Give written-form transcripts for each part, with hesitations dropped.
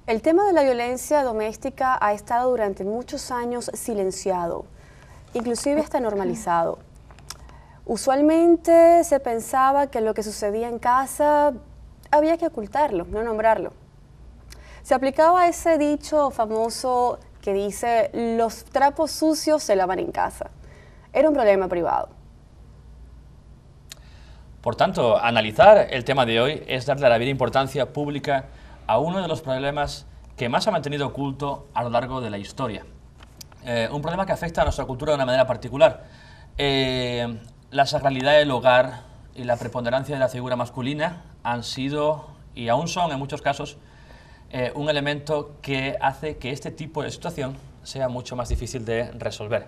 El tema de la violencia doméstica ha estado durante muchos años silenciado, inclusive hasta normalizado. Usualmente se pensaba que lo que sucedía en casa había que ocultarlo, no nombrarlo. Se aplicaba ese dicho famoso que dice, los trapos sucios se lavan en casa. Era un problema privado. Por tanto, analizar el tema de hoy es darle a la vida importancia pública a uno de los problemas que más ha mantenido oculto a lo largo de la historia. Un problema que afecta a nuestra cultura de una manera particular. La sacralidad del hogar y la preponderancia de la figura masculina han sido, y aún son en muchos casos, un elemento que hace que este tipo de situación sea mucho más difícil de resolver.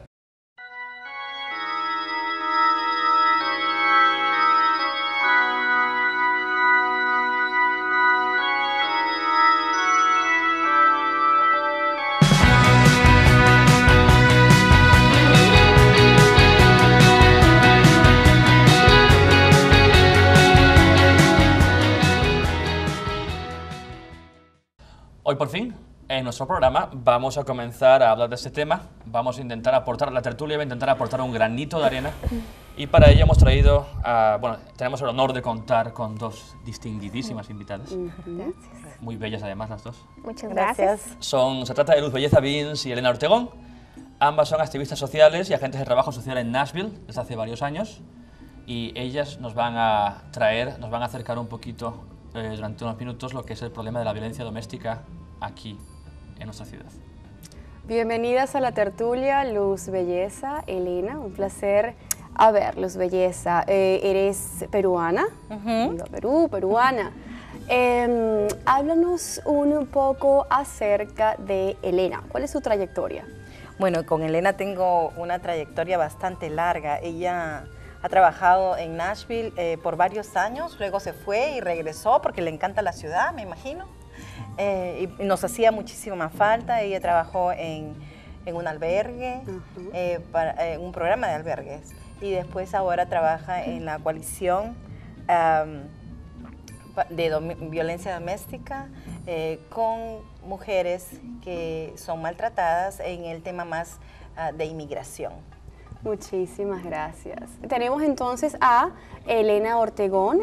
Hoy por fin, en nuestro programa, vamos a comenzar a hablar de este tema, vamos a intentar aportar a la tertulia, voy a intentar aportar un granito de arena y para ello hemos traído, tenemos el honor de contar con dos distinguidísimas invitadas, muy bellas además las dos. Muchas gracias. Se trata de Luz Belleza Vins y Elena Ortegón, ambas son activistas sociales y agentes de trabajo social en Nashville desde hace varios años y ellas nos van a acercar un poquito durante unos minutos lo que es el problema de la violencia doméstica aquí en nuestra ciudad. Bienvenidas a la tertulia, Luz Belleza, Elena, un placer. A ver, Luz Belleza, eres peruana, peruana. Háblanos un poco acerca de Elena, ¿cuál es su trayectoria? Bueno, con Elena tengo una trayectoria bastante larga. Ella ha trabajado en Nashville por varios años, luego se fue y regresó porque le encanta la ciudad, me imagino. Y nos hacía muchísima falta. Ella trabajó en un albergue, en un programa de albergues. Y después ahora trabaja en la coalición de violencia doméstica con mujeres que son maltratadas en el tema más de inmigración. Muchísimas gracias. Tenemos entonces a Elena Ortegón,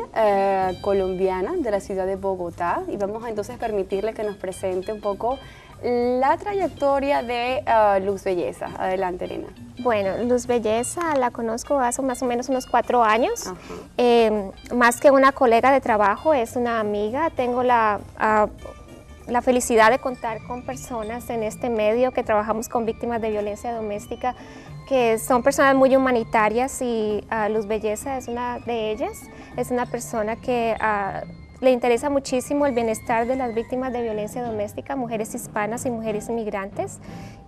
colombiana de la ciudad de Bogotá, y vamos a entonces permitirle que nos presente un poco la trayectoria de Luz Belleza. Adelante, Elena. Bueno, Luz Belleza la conozco hace más o menos unos 4 años. Más que una colega de trabajo, es una amiga. Tengo la felicidad de contar con personas en este medio que trabajamos con víctimas de violencia doméstica, que son personas muy humanitarias y Luz Belleza es una de ellas. Es una persona que le interesa muchísimo el bienestar de las víctimas de violencia doméstica, mujeres hispanas y mujeres inmigrantes,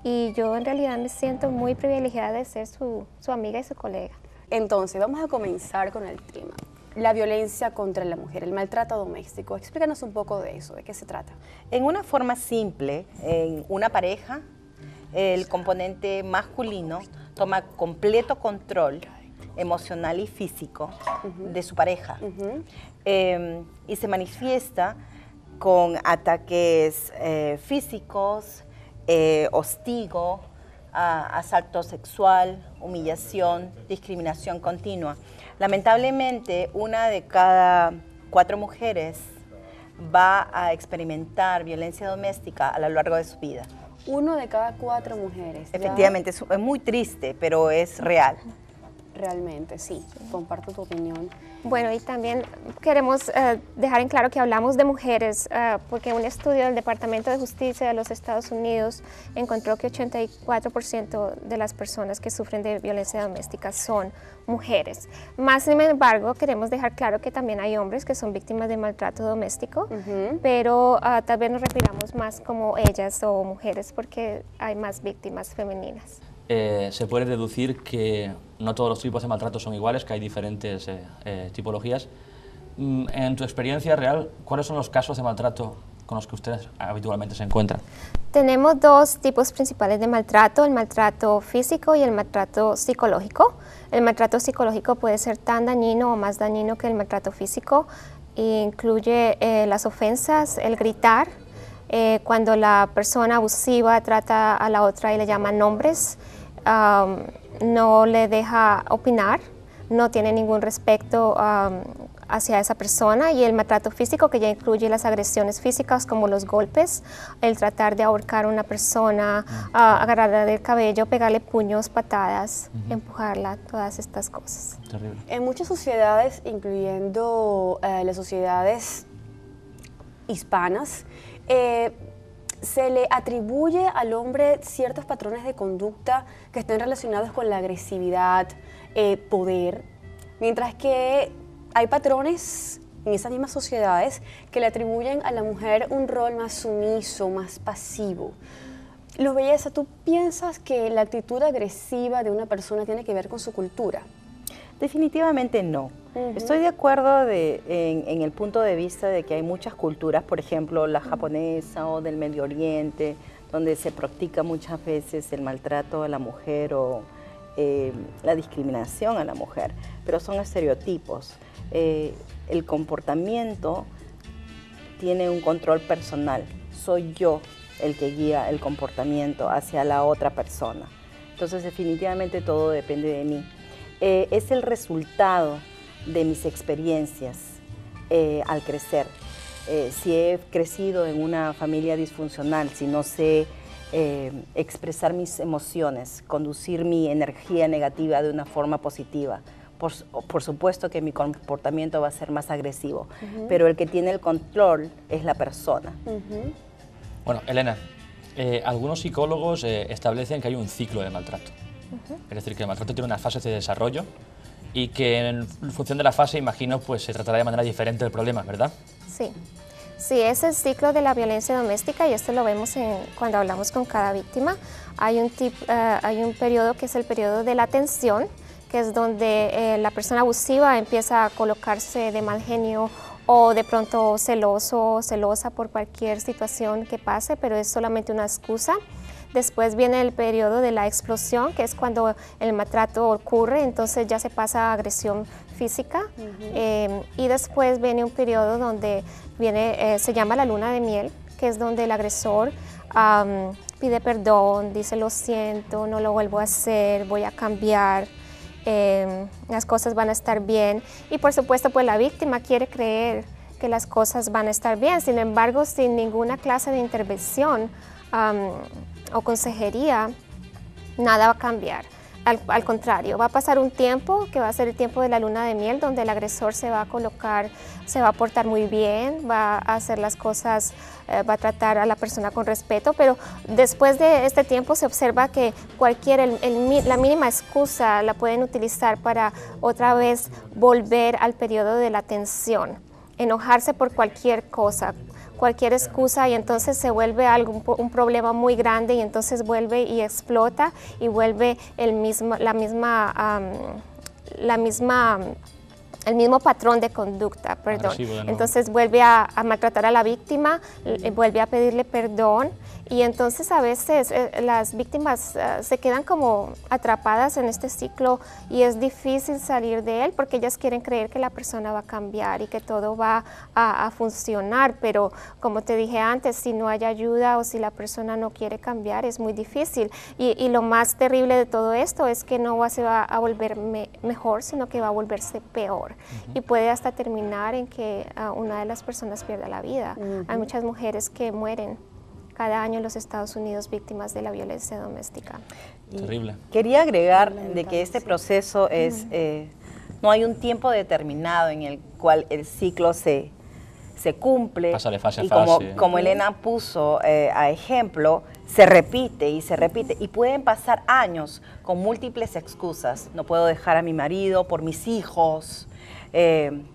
y yo en realidad me siento muy privilegiada de ser su amiga y su colega. Entonces, vamos a comenzar con el tema. La violencia contra la mujer, el maltrato doméstico. Explícanos un poco de eso, ¿de qué se trata? En una forma simple, en una pareja, el componente masculino toma completo control emocional y físico de su pareja y se manifiesta con ataques físicos, hostigo, asalto sexual, humillación, discriminación continua. Lamentablemente, una de cada 4 mujeres va a experimentar violencia doméstica a lo largo de su vida. 1 de cada 4 mujeres. Efectivamente, es muy triste, pero es real. Realmente, sí, comparto tu opinión. Bueno, y también queremos dejar en claro que hablamos de mujeres porque un estudio del Departamento de Justicia de los Estados Unidos encontró que 84% de las personas que sufren de violencia doméstica son mujeres. Más sin embargo, queremos dejar claro que también hay hombres que son víctimas de maltrato doméstico, pero tal vez nos refiramos más como ellas o mujeres porque hay más víctimas femeninas. Se puede deducir que no todos los tipos de maltrato son iguales, que hay diferentes tipologías. En tu experiencia real, ¿cuáles son los casos de maltrato con los que ustedes habitualmente se encuentran? Tenemos 2 tipos principales de maltrato, el maltrato físico y el maltrato psicológico. El maltrato psicológico puede ser tan dañino o más dañino que el maltrato físico. Incluye las ofensas, el gritar, Cuando la persona abusiva trata a la otra y le llama nombres, no le deja opinar, no tiene ningún respeto hacia esa persona, y el maltrato físico, que ya incluye las agresiones físicas como los golpes, el tratar de ahorcar a una persona, agarrarla del cabello, pegarle puños, patadas, empujarla, todas estas cosas. Terrible. En muchas sociedades, incluyendo las sociedades hispanas, se le atribuye al hombre ciertos patrones de conducta que están relacionados con la agresividad, poder, mientras que hay patrones en esas mismas sociedades que le atribuyen a la mujer un rol más sumiso, más pasivo. Luz Belleza, ¿tú piensas que la actitud agresiva de una persona tiene que ver con su cultura? Definitivamente no. Estoy de acuerdo en el punto de vista de que hay muchas culturas, por ejemplo, la japonesa o del Medio Oriente, donde se practica muchas veces el maltrato a la mujer o la discriminación a la mujer, pero son estereotipos. El comportamiento tiene un control personal. Soy yo el que guía el comportamiento hacia la otra persona. Entonces, definitivamente todo depende de mí. Es el resultado de mis experiencias al crecer. Si he crecido en una familia disfuncional, si no sé expresar mis emociones, conducir mi energía negativa de una forma positiva, por supuesto que mi comportamiento va a ser más agresivo, pero el que tiene el control es la persona. Bueno, Elena, algunos psicólogos establecen que hay un ciclo de maltrato. Es decir, que el maltrato tiene unas fases de desarrollo y que en función de la fase, imagino, pues se tratará de manera diferente el problema, ¿verdad? Sí. Sí, es el ciclo de la violencia doméstica, y esto lo vemos cuando hablamos con cada víctima. Hay un periodo que es el periodo de la tensión, que es donde la persona abusiva empieza a colocarse de mal genio o de pronto celoso o celosa por cualquier situación que pase, pero es solamente una excusa. Después viene el periodo de la explosión, que es cuando el maltrato ocurre, entonces ya se pasa a agresión física. Y después viene un periodo donde se llama la luna de miel, que es donde el agresor pide perdón, dice lo siento, no lo vuelvo a hacer, voy a cambiar, las cosas van a estar bien. Y por supuesto, pues la víctima quiere creer que las cosas van a estar bien, sin embargo, sin ninguna clase de intervención o consejería, nada va a cambiar. Al contrario, va a pasar un tiempo que va a ser el tiempo de la luna de miel, donde el agresor se va a colocar, se va a portar muy bien, va a hacer las cosas, va a tratar a la persona con respeto, pero después de este tiempo se observa que la mínima excusa la pueden utilizar para otra vez volver al periodo de la tensión, enojarse por cualquier cosa, cualquier excusa, y entonces se vuelve un problema muy grande, y entonces vuelve y explota y vuelve el mismo patrón de conducta, perdón. Entonces vuelve a maltratar a la víctima, vuelve a pedirle perdón, y entonces a veces las víctimas se quedan como atrapadas en este ciclo, y es difícil salir de él porque ellas quieren creer que la persona va a cambiar y que todo va a funcionar, pero como te dije antes, si no hay ayuda o si la persona no quiere cambiar, es muy difícil. Y lo más terrible de todo esto es que no se va a volver mejor, sino que va a volverse peor. Y puede hasta terminar en que una de las personas pierda la vida. Hay muchas mujeres que mueren cada año en los Estados Unidos víctimas de la violencia doméstica. Terrible. Quería agregar de que este proceso no hay un tiempo determinado en el cual el ciclo se cumple. Pasa de fase a y fase. como Elena puso a ejemplo, se repite y se repite, y pueden pasar años con múltiples excusas. No puedo dejar a mi marido por mis hijos,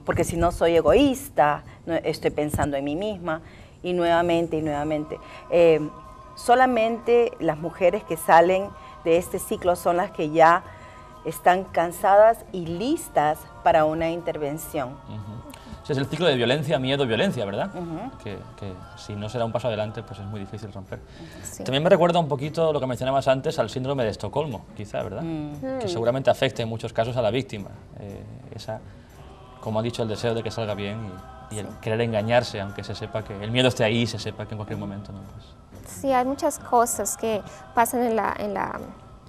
porque si no soy egoísta, no estoy pensando en mí misma, y nuevamente y nuevamente. Solamente las mujeres que salen de este ciclo son las que ya están cansadas y listas para una intervención. Es el ciclo de violencia, miedo, violencia, ¿verdad? Que si no se da un paso adelante, pues es muy difícil romper. Sí. También me recuerda un poquito lo que mencionabas antes al síndrome de Estocolmo, quizá, ¿verdad? Que seguramente afecta en muchos casos a la víctima. Como ha dicho, el deseo de que salga bien y el querer engañarse, aunque se sepa que el miedo esté ahí, se sepa que en cualquier momento no. Pues. Sí, hay muchas cosas que pasan en la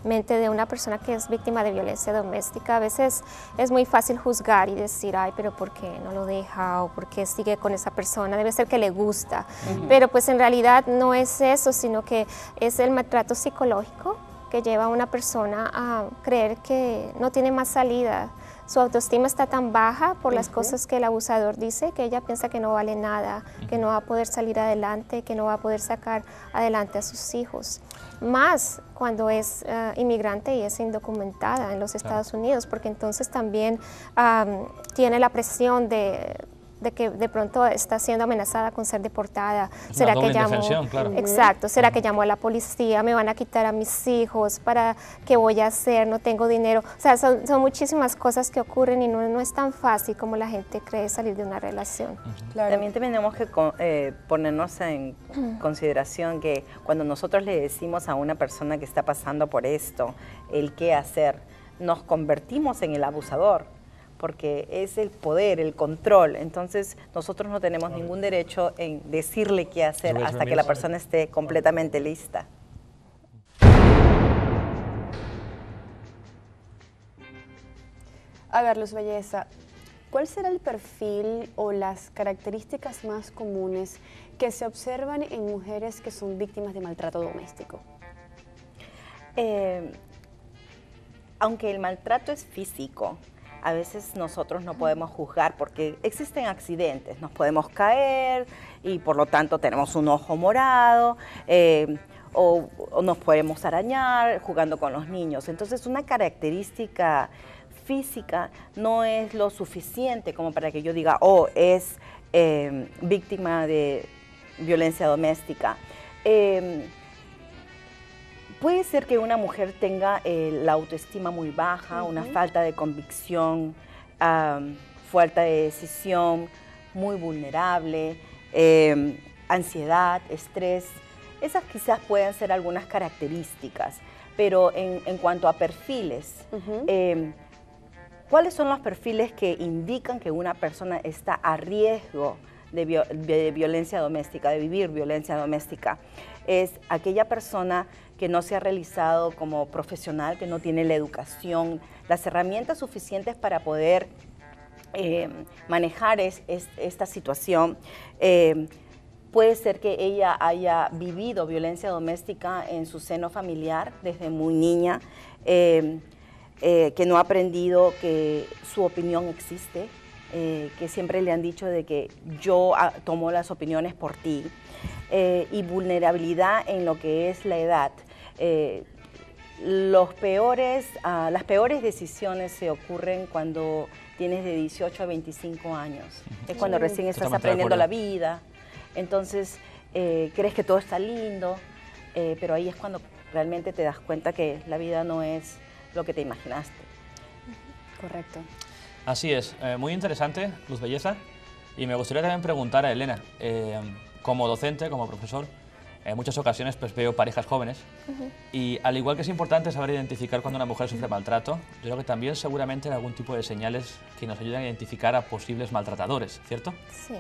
mente de una persona que es víctima de violencia doméstica. A veces es muy fácil juzgar y decir, ay, pero ¿por qué no lo deja? ¿O por qué sigue con esa persona? Debe ser que le gusta. Pero pues en realidad no es eso, sino que es el maltrato psicológico que lleva a una persona a creer que no tiene más salida. Su autoestima está tan baja por las cosas que el abusador dice, que ella piensa que no vale nada, que no va a poder salir adelante, que no va a poder sacar adelante a sus hijos. Más cuando es inmigrante y es indocumentada en los Estados Unidos, porque entonces también tiene la presión de que de pronto está siendo amenazada con ser deportada. Es ¿Será una doble que llamo? indefensión, claro. Exacto, ¿será que llamo a la policía? ¿Me van a quitar a mis hijos? ¿Para qué voy a hacer? No tengo dinero. O sea, son muchísimas cosas que ocurren y no es tan fácil como la gente cree salir de una relación. Claro. También tenemos que ponernos en consideración que cuando nosotros le decimos a una persona que está pasando por esto el qué hacer, nos convertimos en el abusador, porque es el poder, el control. Entonces nosotros no tenemos ningún derecho en decirle qué hacer hasta que la persona esté completamente lista. A ver, Luz Belleza, ¿cuál será el perfil o las características más comunes que se observan en mujeres que son víctimas de maltrato doméstico? Aunque el maltrato es físico, a veces nosotros no podemos juzgar porque existen accidentes, nos podemos caer y por lo tanto tenemos un ojo morado, o nos podemos arañar jugando con los niños. Entonces una característica física no es lo suficiente como para que yo diga, oh, es víctima de violencia doméstica. Puede ser que una mujer tenga la autoestima muy baja, una falta de convicción, falta de decisión, muy vulnerable, ansiedad, estrés. Esas quizás pueden ser algunas características, pero en cuanto a perfiles, ¿cuáles son los perfiles que indican que una persona está a riesgo de violencia doméstica, de vivir violencia doméstica? Es aquella persona que no se ha realizado como profesional, que no tiene la educación, las herramientas suficientes para poder manejar esta situación. Puede ser que ella haya vivido violencia doméstica en su seno familiar desde muy niña, que no ha aprendido que su opinión existe, que siempre le han dicho de que yo tomo las opiniones por ti, y vulnerabilidad en lo que es la edad. Las peores decisiones se ocurren cuando tienes de 18 a 25 años. Es cuando recién estás aprendiendo la vida. Entonces, crees que todo está lindo, pero ahí es cuando realmente te das cuenta que la vida no es lo que te imaginaste. Correcto. Así es. Muy interesante, Luz Belleza. Y me gustaría también preguntar a Elena, como docente, como profesor, en muchas ocasiones pues, veo parejas jóvenes y al igual que es importante saber identificar cuando una mujer sufre maltrato, yo creo que también seguramente hay algún tipo de señales que nos ayudan a identificar a posibles maltratadores, ¿cierto? Sí.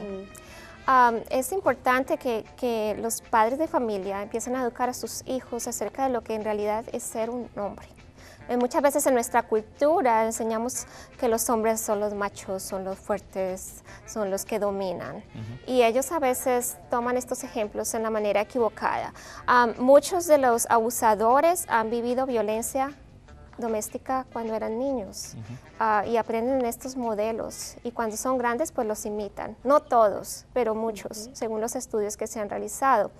Es importante que los padres de familia empiecen a educar a sus hijos acerca de lo que en realidad es ser un hombre. Muchas veces en nuestra cultura enseñamos que los hombres son los machos, son los fuertes, son los que dominan. Y ellos a veces toman estos ejemplos en la manera equivocada. Muchos de los abusadores han vivido violencia doméstica cuando eran niños y aprenden estos modelos. Y cuando son grandes, pues los imitan. No todos, pero muchos, según los estudios que se han realizado.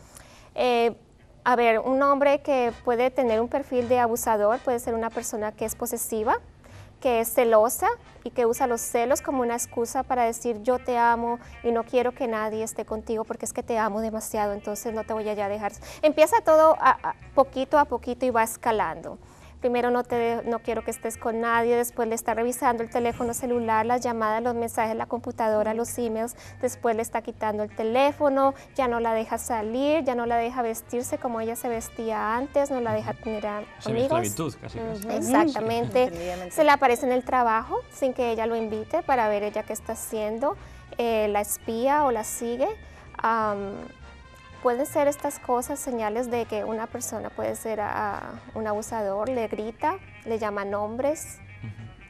A ver, un hombre que puede tener un perfil de abusador puede ser una persona que es posesiva, que es celosa y que usa los celos como una excusa para decir yo te amo y no quiero que nadie esté contigo porque es que te amo demasiado, entonces no te voy a ya dejar. Empieza todo poquito a poquito y va escalando. Primero no quiero que estés con nadie, después le está revisando el teléfono celular, las llamadas, los mensajes, la computadora, los emails, después le está quitando el teléfono, ya no la deja salir, ya no la deja vestirse como ella se vestía antes, no la deja tener amigos. Esclavitud, casi. Exactamente. Se le aparece en el trabajo sin que ella lo invite para ver ella qué está haciendo. la espía o la sigue, pueden ser estas cosas señales de que una persona puede ser un abusador, le grita, le llama nombres.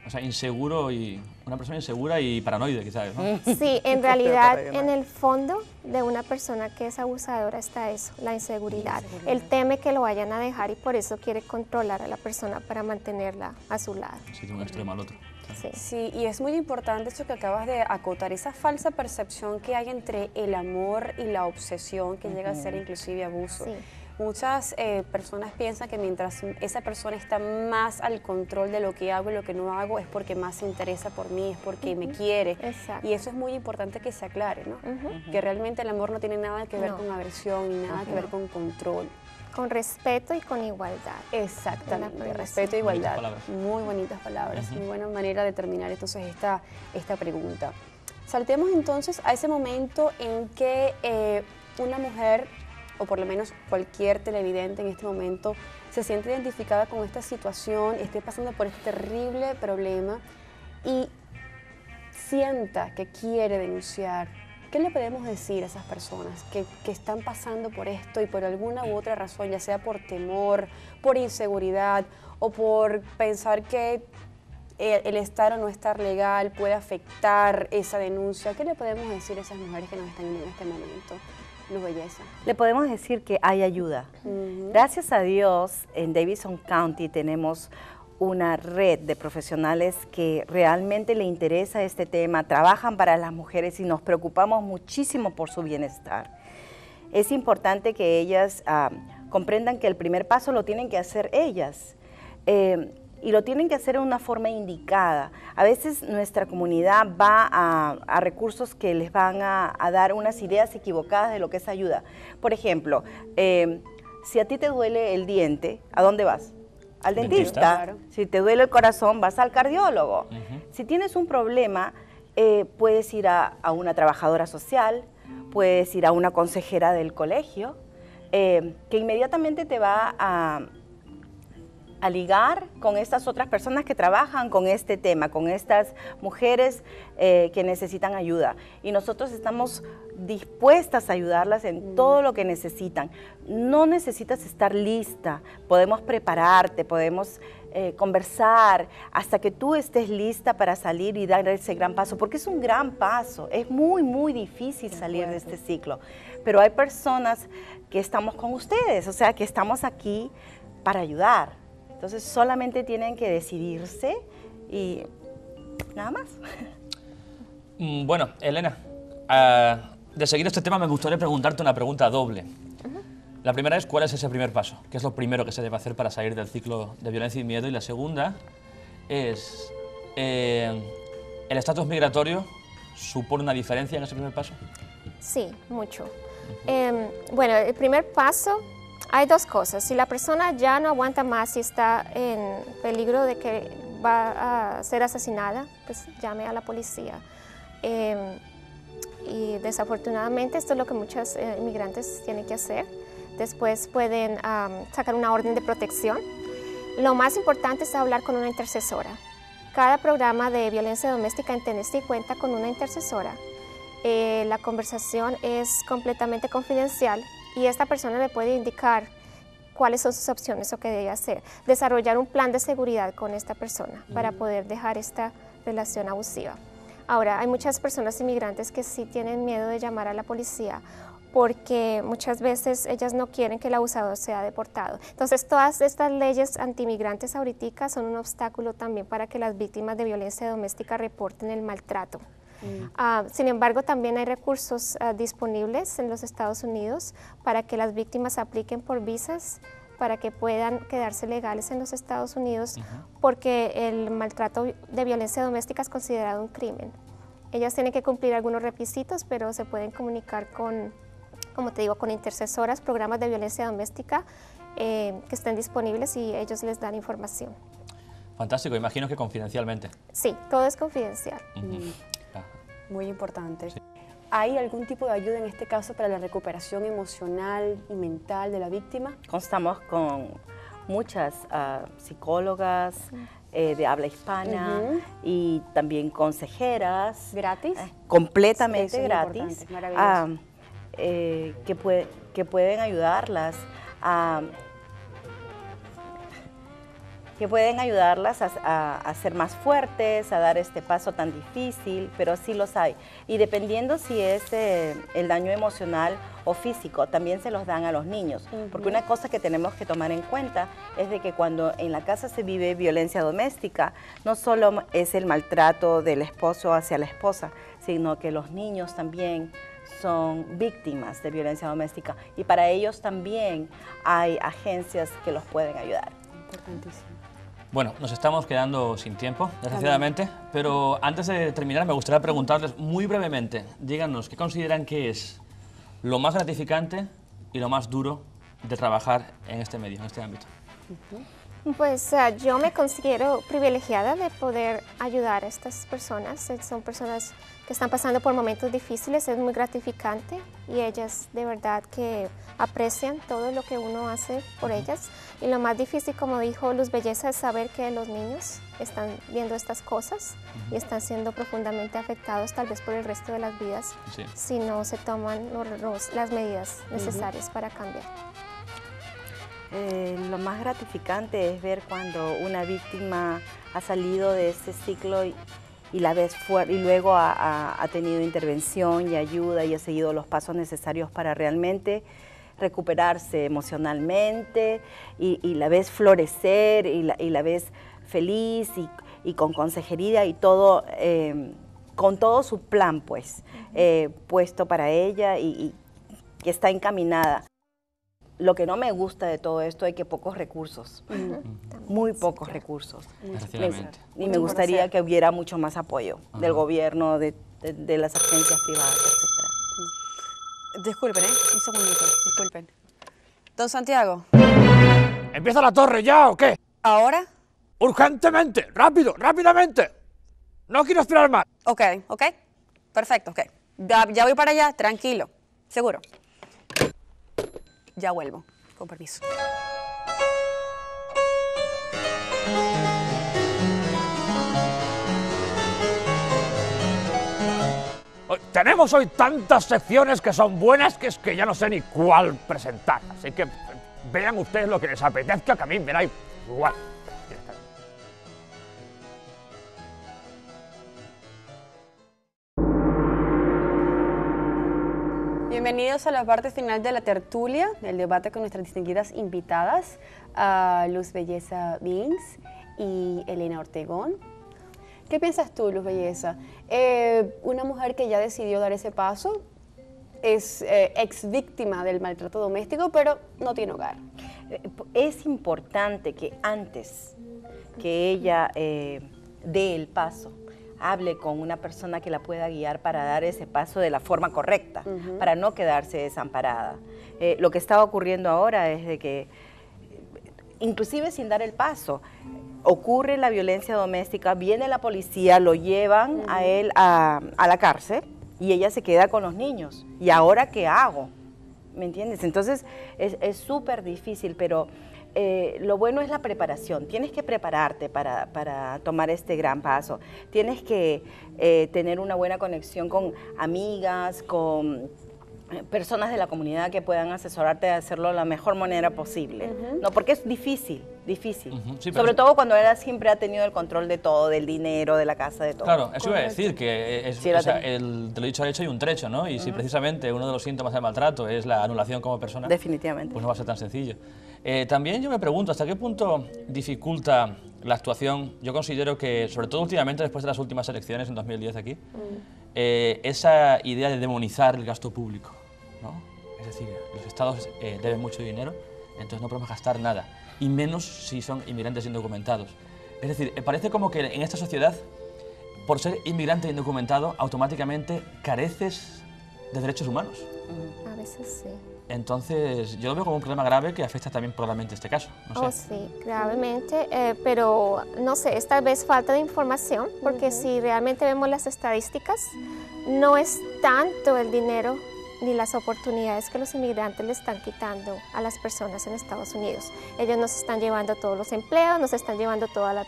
O sea, inseguro y una persona insegura y paranoide, quizás, ¿no? Sí, en realidad, en el fondo de una persona que es abusadora está eso, la inseguridad. Él teme que lo vayan a dejar y por eso quiere controlar a la persona para mantenerla a su lado. Sí, de un extremo al otro. Sí. Sí, y es muy importante eso que acabas de acotar, esa falsa percepción que hay entre el amor y la obsesión que llega a ser inclusive abuso. Sí. Muchas personas piensan que mientras esa persona está más al control de lo que hago y lo que no hago es porque más se interesa por mí, es porque me quiere. Exacto. Y eso es muy importante que se aclare, ¿no? Que realmente el amor no tiene nada que ver con agresión ni nada que ver con control. Con respeto y con igualdad. Exactamente, respeto e igualdad. Bonitas muy bonitas palabras, muy buena manera de terminar entonces esta pregunta. Saltemos entonces a ese momento en que una mujer, o por lo menos cualquier televidente en este momento, se siente identificada con esta situación, esté pasando por este terrible problema y sienta que quiere denunciar. ¿Qué le podemos decir a esas personas que están pasando por esto y por alguna u otra razón, ya sea por temor, por inseguridad o por pensar que el estar o no estar legal puede afectar esa denuncia? ¿Qué le podemos decir a esas mujeres que nos están viendo en este momento? Luz Belleza. Le podemos decir que hay ayuda. Gracias a Dios, en Davidson County tenemos una red de profesionales que realmente le interesa este tema, trabajan para las mujeres y nos preocupamos muchísimo por su bienestar. Es importante que ellas comprendan que el primer paso lo tienen que hacer ellas. Y lo tienen que hacer de una forma indicada. A veces nuestra comunidad va a recursos que les van a dar unas ideas equivocadas de lo que es ayuda. Por ejemplo, si a ti te duele el diente, ¿a dónde vas? Al dentista. Claro. Si te duele el corazón, vas al cardiólogo. Si tienes un problema, puedes ir a una trabajadora social, puedes ir a una consejera del colegio, que inmediatamente te va a ligar con estas otras personas que trabajan con este tema, con estas mujeres que necesitan ayuda. Y nosotros estamos dispuestas a ayudarlas en todo lo que necesitan. No necesitas estar lista, podemos prepararte, podemos conversar hasta que tú estés lista para salir y dar ese gran paso, porque es un gran paso, es muy, muy difícil salir de este ciclo. Pero hay personas que estamos con ustedes, o sea, que estamos aquí para ayudar. Entonces solamente tienen que decidirse y nada más. Bueno, Elena, de seguir este tema me gustaría preguntarte una pregunta doble. La primera es, ¿cuál es ese primer paso? ¿Qué es lo primero que se debe hacer para salir del ciclo de violencia y miedo? Y la segunda es, ¿el estatus migratorio supone una diferencia en ese primer paso? Sí, mucho. Bueno, el primer paso, hay dos cosas. Si la persona ya no aguanta más y está en peligro de que va a ser asesinada, pues llame a la policía. Y desafortunadamente esto es lo que muchos inmigrantes tienen que hacer. Después pueden sacar una orden de protección. Lo más importante es hablar con una intercesora. Cada programa de violencia doméstica en Tennessee cuenta con una intercesora. La conversación es completamente confidencial y esta persona le puede indicar cuáles son sus opciones o qué debe hacer. Desarrollar un plan de seguridad con esta persona para poder dejar esta relación abusiva. Ahora, hay muchas personas inmigrantes que sí tienen miedo de llamar a la policía porque muchas veces ellas no quieren que el abusador sea deportado. Entonces, todas estas leyes antimigrantes ahorita son un obstáculo también para que las víctimas de violencia doméstica reporten el maltrato. Sin embargo, también hay recursos disponibles en los Estados Unidos para que las víctimas apliquen por visas para que puedan quedarse legales en los Estados Unidos, porque el maltrato de violencia doméstica es considerado un crimen. Ellas tienen que cumplir algunos requisitos, pero se pueden comunicar con, como te digo, con intercesoras, programas de violencia doméstica que estén disponibles y ellos les dan información. Fantástico, imagino que confidencialmente. Sí, todo es confidencial. Muy importante. Sí. ¿Hay algún tipo de ayuda en este caso para la recuperación emocional y mental de la víctima? Constamos con muchas psicólogas, de habla hispana y también consejeras. ¿Gratis? Completamente Eso es gratis. importante, maravilloso. Que pueden ayudarlas a ser más fuertes, a dar este paso tan difícil, pero sí los hay. Y dependiendo si es el daño emocional o físico, también se los dan a los niños. Porque una cosa que tenemos que tomar en cuenta es de que cuando en la casa se vive violencia doméstica, no solo es el maltrato del esposo hacia la esposa, sino que los niños también son víctimas de violencia doméstica. Y para ellos también hay agencias que los pueden ayudar. Importantísimo. Bueno, nos estamos quedando sin tiempo, desgraciadamente, pero antes de terminar me gustaría preguntarles muy brevemente, díganos, ¿qué consideran que es lo más gratificante y lo más duro de trabajar en este medio, en este ámbito? Pues yo me considero privilegiada de poder ayudar a estas personas. Son personas que están pasando por momentos difíciles, es muy gratificante y ellas de verdad que aprecian todo lo que uno hace por ellas. Y lo más difícil, como dijo Luz Belleza, es saber que los niños están viendo estas cosas y están siendo profundamente afectados tal vez por el resto de las vidas si no se toman las medidas necesarias para cambiar. Lo más gratificante es ver cuando una víctima ha salido de ese ciclo y la ves fuerte y luego ha tenido intervención y ayuda y ha seguido los pasos necesarios para realmente recuperarse emocionalmente y la ves florecer y la ves feliz y con consejería y todo, con todo su plan pues puesto para ella y que está encaminada. Lo que no me gusta de todo esto es que pocos recursos, muy pocos recursos. Y me gustaría que hubiera mucho más apoyo del gobierno, de las agencias privadas, etc. Disculpen, un segundito, disculpen. Don Santiago. ¿Empieza la torre ya o qué? ¿Ahora? Urgentemente, rápido, rápidamente. No quiero esperar más. Ok, perfecto, Ya voy para allá, tranquilo, seguro. Ya vuelvo, con permiso. Tenemos hoy tantas secciones que son buenas que es que ya no sé ni cuál presentar. Así que vean ustedes lo que les apetezca, que a mí me da igual. Bienvenidos a la parte final de la tertulia, del debate con nuestras distinguidas invitadas, Luz Belleza Bings y Elena Ortegón. ¿Qué piensas tú, Luz Belleza? Una mujer que ya decidió dar ese paso, es ex víctima del maltrato doméstico, pero no tiene hogar. Es importante que antes que ella dé el paso, hable con una persona que la pueda guiar para dar ese paso de la forma correcta, para no quedarse desamparada. Lo que está ocurriendo ahora es de que, inclusive sin dar el paso, ocurre la violencia doméstica, viene la policía, lo llevan a él a la cárcel y ella se queda con los niños. ¿Y ahora qué hago? ¿Me entiendes? Entonces es súper difícil, pero lo bueno es la preparación. Tienes que prepararte para tomar este gran paso. Tienes que tener una buena conexión con amigas, con personas de la comunidad que puedan asesorarte de hacerlo de la mejor manera posible. ¿No? Porque es difícil. Sí, sobre todo cuando ella siempre ha tenido el control de todo, del dinero, de la casa, de todo. Claro, eso iba a decir, que es, o sea, de lo dicho al hecho hay un trecho, ¿no? Y si precisamente uno de los síntomas del maltrato es la anulación como persona, definitivamente, pues no va a ser tan sencillo. También yo me pregunto, ¿hasta qué punto dificulta la actuación? Yo considero que, sobre todo últimamente, después de las últimas elecciones en 2010 aquí, esa idea de demonizar el gasto público, ¿no? Es decir, los estados deben mucho dinero, entonces no podemos gastar nada, y menos si son inmigrantes indocumentados. Es decir, parece como que en esta sociedad, por ser inmigrante indocumentado, automáticamente careces de derechos humanos. A veces sí. Entonces, yo lo veo como un problema grave que afecta también probablemente este caso. No sé. Sí, gravemente, pero no sé, es tal vez falta de información, porque si realmente vemos las estadísticas, no es tanto el dinero ni las oportunidades que los inmigrantes le están quitando a las personas en Estados Unidos. Ellos nos están llevando todos los empleos, nos están llevando toda la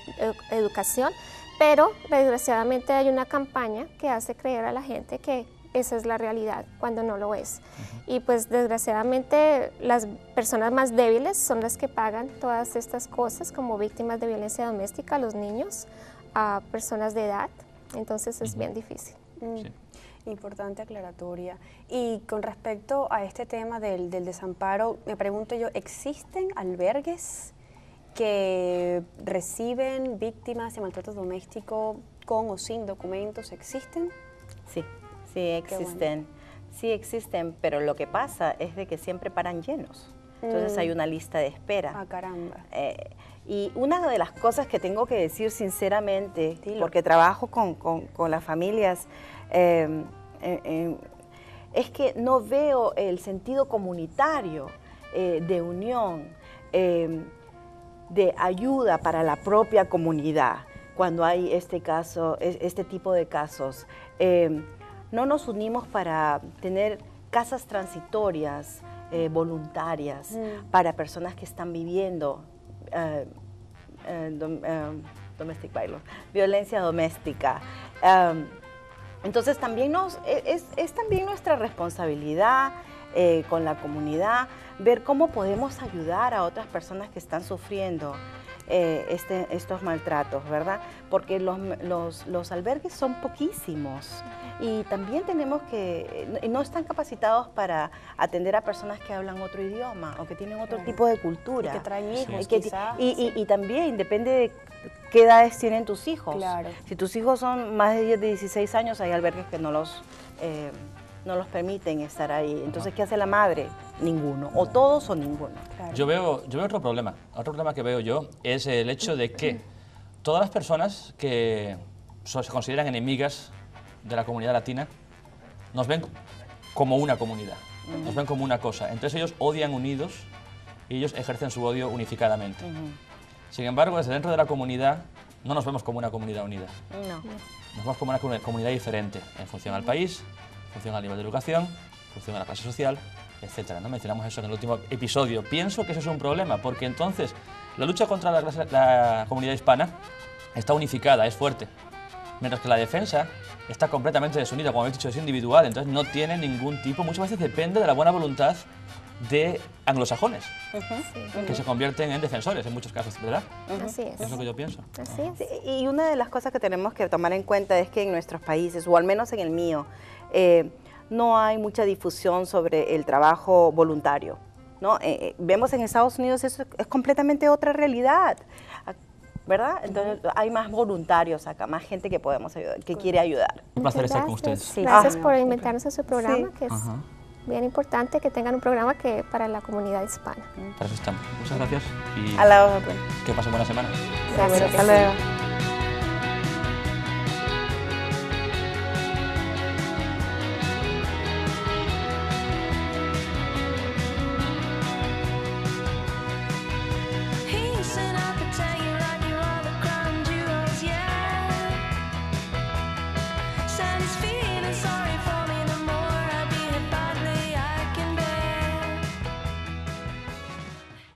educación, pero desgraciadamente hay una campaña que hace creer a la gente que esa es la realidad, cuando no lo es. Y pues desgraciadamente las personas más débiles son las que pagan todas estas cosas, como víctimas de violencia doméstica, los niños, a personas de edad, entonces es bien difícil. Sí. Importante aclaratoria. Y con respecto a este tema del desamparo, me pregunto yo, ¿existen albergues que reciben víctimas de maltrato doméstico con o sin documentos? ¿Existen? Sí, sí existen. Sí existen, pero lo que pasa es de que siempre paran llenos. Entonces hay una lista de espera. Ah, caramba. Y una de las cosas que tengo que decir sinceramente, Dilo. porque trabajo con las familias, es que no veo el sentido comunitario de unión, de ayuda para la propia comunidad cuando hay este tipo de casos. No nos unimos para tener casas transitorias voluntarias para personas que están viviendo domestic violence, violencia doméstica. Entonces también es también nuestra responsabilidad con la comunidad ver cómo podemos ayudar a otras personas que están sufriendo estos maltratos, ¿verdad? Porque los albergues son poquísimos y también tenemos que, no están capacitados para atender a personas que hablan otro idioma o que tienen otro tipo de cultura. Y que traen hijos, Sí. quizás. Y también depende de qué edades tienen tus hijos. Claro. Si tus hijos son más de 16 años, hay albergues que no los permiten estar ahí. Entonces, ¿qué hace la madre? Ninguno. O todos o ninguno. Claro. Yo veo otro problema. Otro problema que veo yo es el hecho de que todas las personas que se consideran enemigas de la comunidad latina nos ven como una comunidad, nos ven como una cosa. Entonces ellos odian unidos y ellos ejercen su odio unificadamente. Sin embargo, desde dentro de la comunidad no nos vemos como una comunidad unida. No. Nos vemos como una comunidad diferente en función al país, en función al nivel de educación, en función a la clase social, etcétera. ¿No? Mencionamos eso en el último episodio. Pienso que eso es un problema, porque entonces la lucha contra la comunidad hispana está unificada, es fuerte, mientras que la defensa está completamente desunida, como habéis dicho, es individual, entonces no tiene ningún tipo, muchas veces depende de la buena voluntad de anglosajones, que se convierten en defensores en muchos casos, ¿verdad? Así es. Es lo que yo pienso. Así es. Sí, y una de las cosas que tenemos que tomar en cuenta es que en nuestros países, o al menos en el mío, no hay mucha difusión sobre el trabajo voluntario, ¿no? Vemos en Estados Unidos eso es completamente otra realidad, ¿verdad? Entonces hay más voluntarios acá, más gente que podemos ayudar, que quiere ayudar. Un placer estar con Gracias. ustedes. Sí. Gracias Ah, por invitarnos a su programa, Sí. que es bien importante que tengan un programa que para la comunidad hispana. Para eso estamos. Muchas gracias y A la orden. que pasen buena semana. Gracias. Hasta luego. He said I could tell you like you are the crown jewels, yeah. Said he's feeling sorry